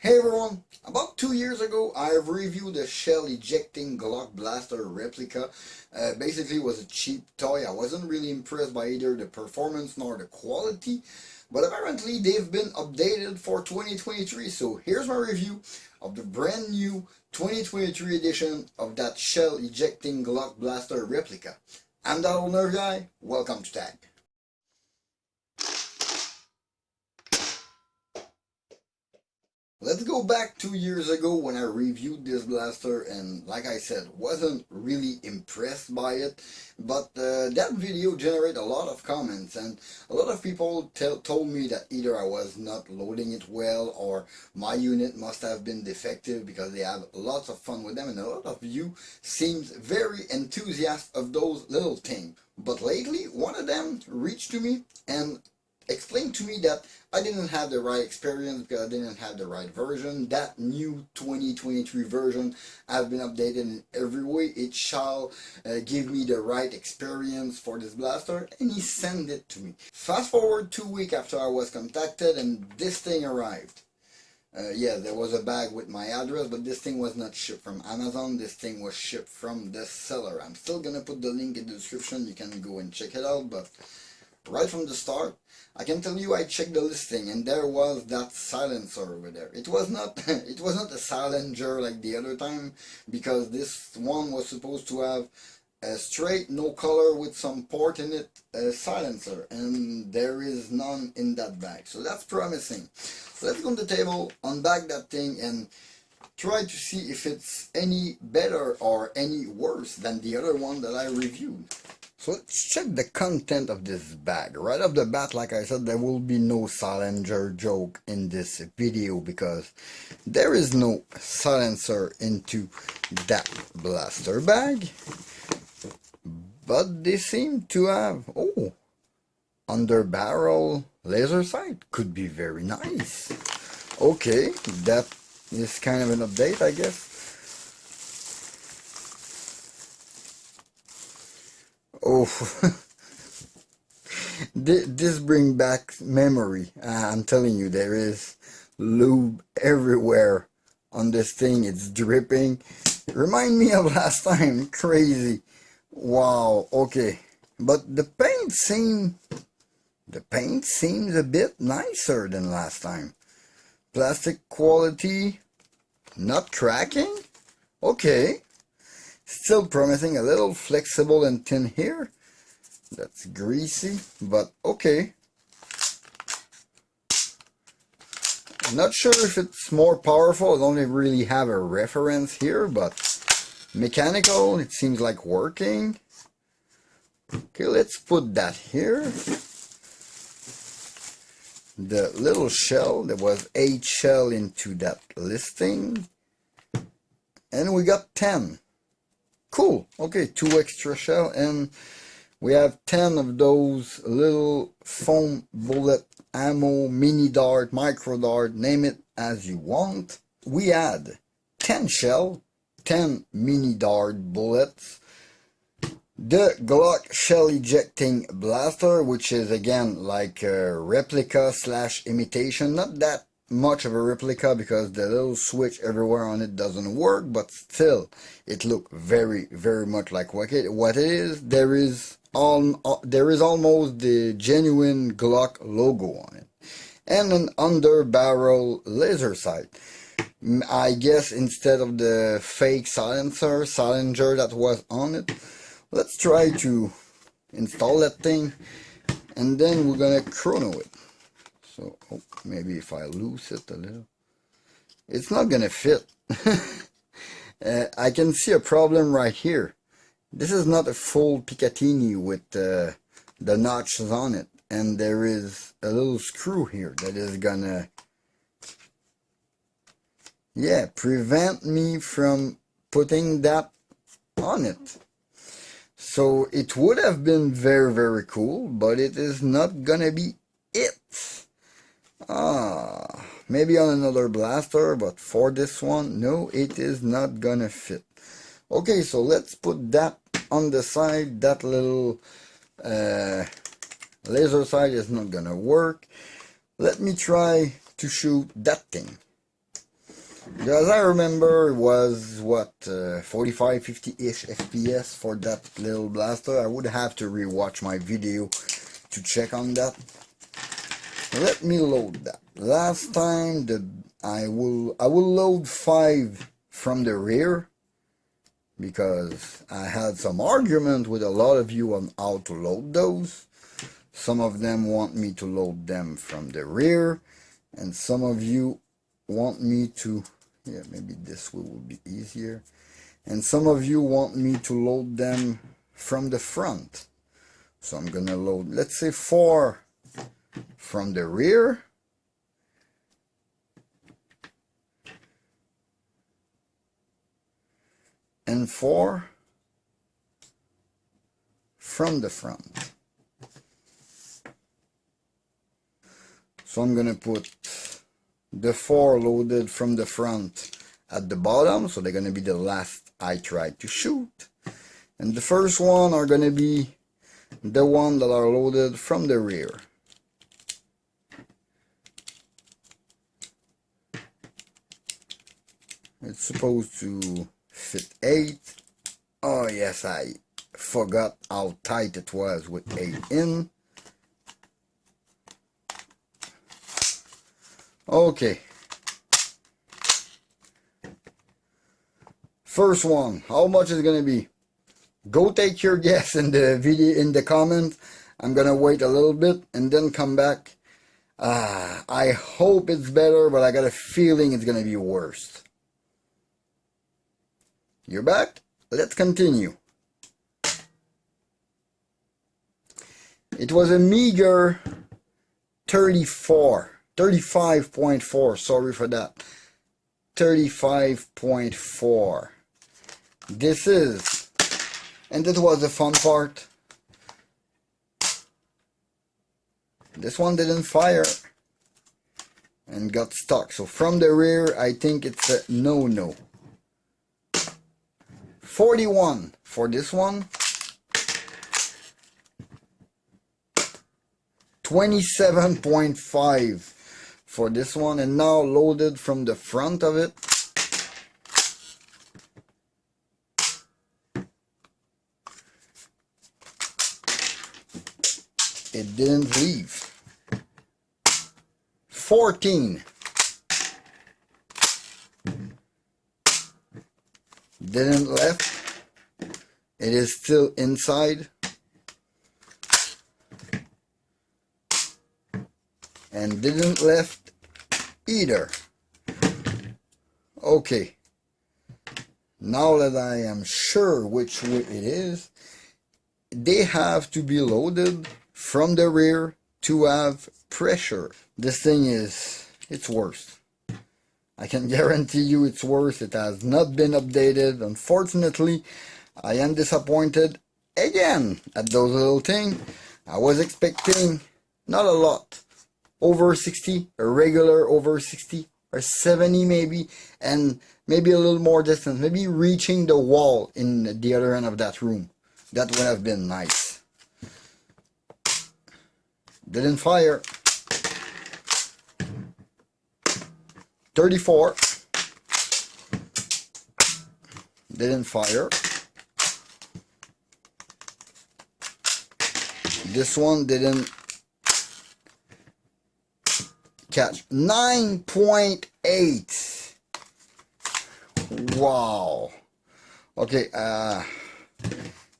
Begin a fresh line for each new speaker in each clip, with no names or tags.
Hey everyone, about 2 years ago I reviewed the Shell Ejecting Glock Blaster replica. Basically it was a cheap toy. I wasn't really impressed by either the performance nor the quality, but apparently they've been updated for 2023, so here's my review of the brand new 2023 edition of that Shell Ejecting Glock Blaster replica. I'm thatoldnerfguy, welcome to Tag. Let's go back 2 years ago when I reviewed this blaster, and like I said, wasn't really impressed by it, but that video generated a lot of comments, and a lot of people told me that either I was not loading it well or my unit must have been defective because they have lots of fun with them, and a lot of you seems very enthusiastic of those little things. But lately, one of them reached to me and explained to me that I didn't have the right experience because I didn't have the right version. That new 2023 version has been updated in every way. It shall give me the right experience for this blaster, and he sent it to me. Fast forward 2 weeks after I was contacted and this thing arrived. Yeah, there was a bag with my address, but this thing was not shipped from Amazon. This thing was shipped from the seller. I'm still gonna put the link in the description. You can go and check it out, but right from the start, I can tell you I checked the listing and there was that silencer over there. It was not a silencer like the other time, because this one was supposed to have a straight, no color with some port in it, silencer, and there is none in that bag. So that's promising. So let's go on the table, unbag that thing, and try to see if it's any better or any worse than the other one that I reviewed. So let's check the content of this bag. Right off the bat, like I said, there will be no silencer joke in this video because there is no silencer into that blaster bag. But they seem to have, under barrel laser sight. Could be very nice. Okay, that is kind of an update, I guess. Oh, this brings back memory. I'm telling you, there is lube everywhere on this thing. It's dripping. Remind me of last time. Crazy. Wow. Okay, but the paint seems a bit nicer than last time. Plastic quality, not cracking. Okay. Still promising, a little flexible and thin here. That's greasy, but okay. I'm not sure if it's more powerful. I don't really have a reference here, but mechanical, it seems like working. Okay, let's put that here. The little shell, there was 8 shell into that listing. And we got 10. Cool. Okay, 2 extra shell, and we have 10 of those little foam bullet ammo, mini dart, micro dart, name it as you want. We had 10 shell, 10 mini dart bullets, the Glock Shell Ejecting Blaster, which is again like a replica slash imitation, not that much of a replica because the little switch everywhere on it doesn't work, but still it looked very much like what it is. There is almost the genuine Glock logo on it, and an under barrel laser sight. I guess instead of the fake silencer that was on it. Let's try to install that thing, and then we're gonna chrono it. So, maybe if I loose it a little, it's not gonna fit. I can see a problem right here. This is not a full Picatinny with the notches on it, and there is a little screw here that is gonna, prevent me from putting that on it. So it would have been very cool, but it is not gonna be it. Maybe on another blaster, but for this one, no, it is not gonna fit. Okay, so let's put that on the side. That little laser sight is not gonna work. Let me try to shoot that thing. Because I remember it was, what, 45, 50-ish FPS for that little blaster. I would have to rewatch my video to check on that. Let me load that. Last time I will load 5 from the rear, because I had some argument with a lot of you on how to load those. Some of them want me to load them from the rear, and some of you want me to, yeah, maybe this way will be easier, and some of you want me to load them from the front. So I'm gonna load, let's say, 4 from the rear, and 4 from the front. So I'm gonna put the 4 loaded from the front at the bottom, so they're gonna be the last I tried to shoot, and the first one are gonna be the one that are loaded from the rear. It's supposed to fit 8. Oh yes, I forgot how tight it was with 8 in. Okay. First one, how much is it gonna be? Go take your guess in the video, in the comments. I'm gonna wait a little bit and then come back. I hope it's better, but I got a feeling it's gonna be worse. You're back? Let's continue. It was a meager 35.4, sorry for that. 35.4. This is, and this was the fun part. This one didn't fire and got stuck. So from the rear, I think it's a no-no. 41 for this one. 27.5 for this one, and now loaded from the front of it. It didn't leave. 14. Didn't left. It is still inside. And didn't left either. Okay. Now that I am sure which way it is, they have to be loaded from the rear to have pressure. This thing is, it's worse. I can guarantee you it's worse. It has not been updated. Unfortunately, I am disappointed again at those little things. I was expecting not a lot. Over 60, a regular over 60, or 70 maybe, and maybe a little more distance, maybe reaching the wall in the other end of that room. That would have been nice. Didn't fire. 34. Didn't fire. This one didn't catch. 9.8. Wow. Okay,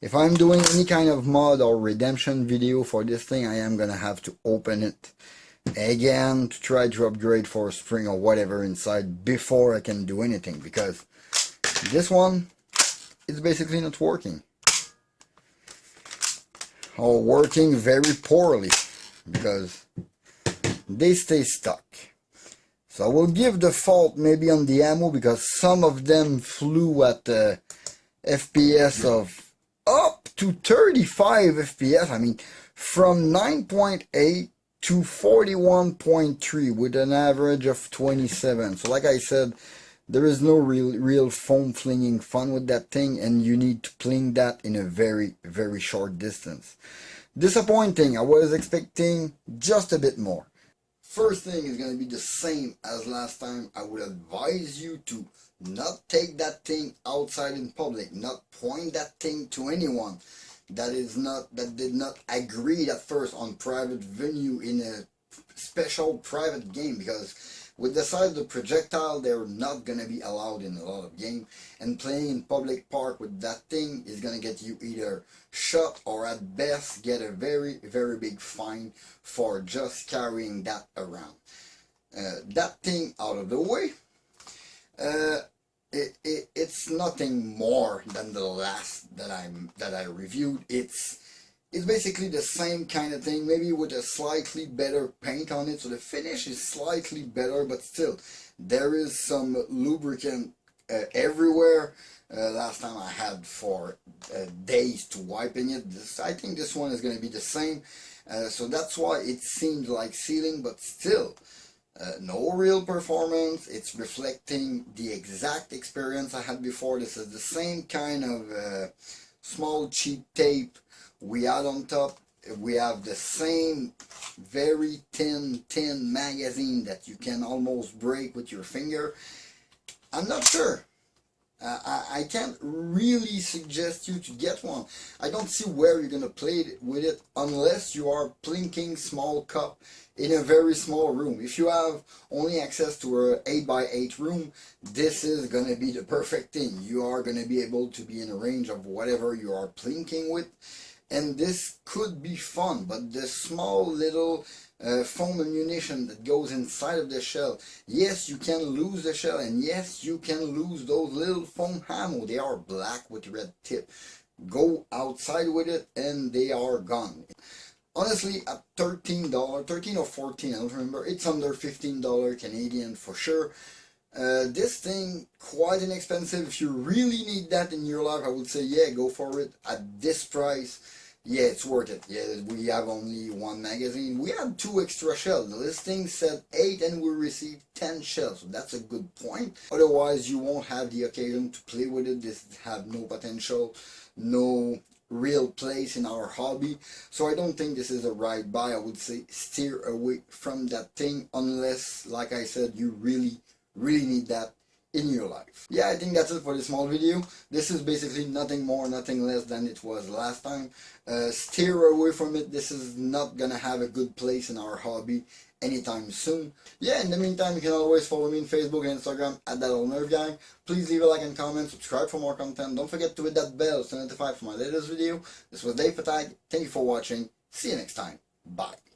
if I'm doing any kind of mod or redemption video for this thing, I am gonna have to open it again to try to upgrade for a spring or whatever inside before I can do anything, because this one is basically not working, or working very poorly, because they stay stuck. So I will give the fault maybe on the ammo, because some of them flew at the FPS of up to 35 FPS. I mean, from 9.8 to 41.3 with an average of 27. So like I said, there is no real foam flinging fun with that thing, and you need to fling that in a very, very short distance. Disappointing. I was expecting just a bit more. first thing is going to be the same as last time. I would advise you to not take that thing outside in public, not point that thing to anyone that did not agree at first on private venue in a special private game, because with the size of the projectile, they're not going to be allowed in a lot of games, and playing in public park with that thing is going to get you either shot or at best get a very, very big fine for just carrying that around. That thing out of the way, it's nothing more than the last that I reviewed. It's basically the same kind of thing, maybe with a slightly better paint on it, so the finish is slightly better, but still there is some lubricant everywhere. Last time I had for days to wiping it. I think this one is going to be the same, so that's why it seemed like sealing, but still no real performance. It's reflecting the exact experience I had before. This is the same kind of small cheap tape we had on top. We have the same very thin magazine that you can almost break with your finger. I'm not sure. I can't really suggest you to get one. I don't see where you're gonna play with it unless you are plinking small cup in a very small room. If you have only access to a 8x8 room, this is gonna be the perfect thing. You are gonna be able to be in a range of whatever you are plinking with, and this could be fun. But the small little foam ammunition that goes inside of the shell, yes, you can lose the shell, and yes, you can lose those little foam ammo. They are black with red tip. Go outside with it and they are gone. Honestly, at $13, 13 or 14, I don't remember, it's under $15 Canadian for sure. This thing, quite inexpensive. If you really need that in your life, I would say, yeah, go for it. At this price, yeah, it's worth it. Yeah, we have only one magazine. We had 2 extra shells. The listing said 8 and we received 10 shells, so that's a good point. Otherwise, you won't have the occasion to play with it. This have no potential, no real place in our hobby, so I don't think this is a right buy. I would say steer away from that thing unless, like I said, you really need that in your life. Yeah, I think that's it for this small video. This is basically nothing more, nothing less than it was last time. Steer away from it. This is not gonna have a good place in our hobby anytime soon. Yeah, in the meantime, you can always follow me on Facebook and Instagram at thatoldnerfguy. Please leave a like and comment, subscribe for more content. Don't forget to hit that bell to notify for my latest video. This was Dave Fatag. Thank you for watching. See you next time. Bye.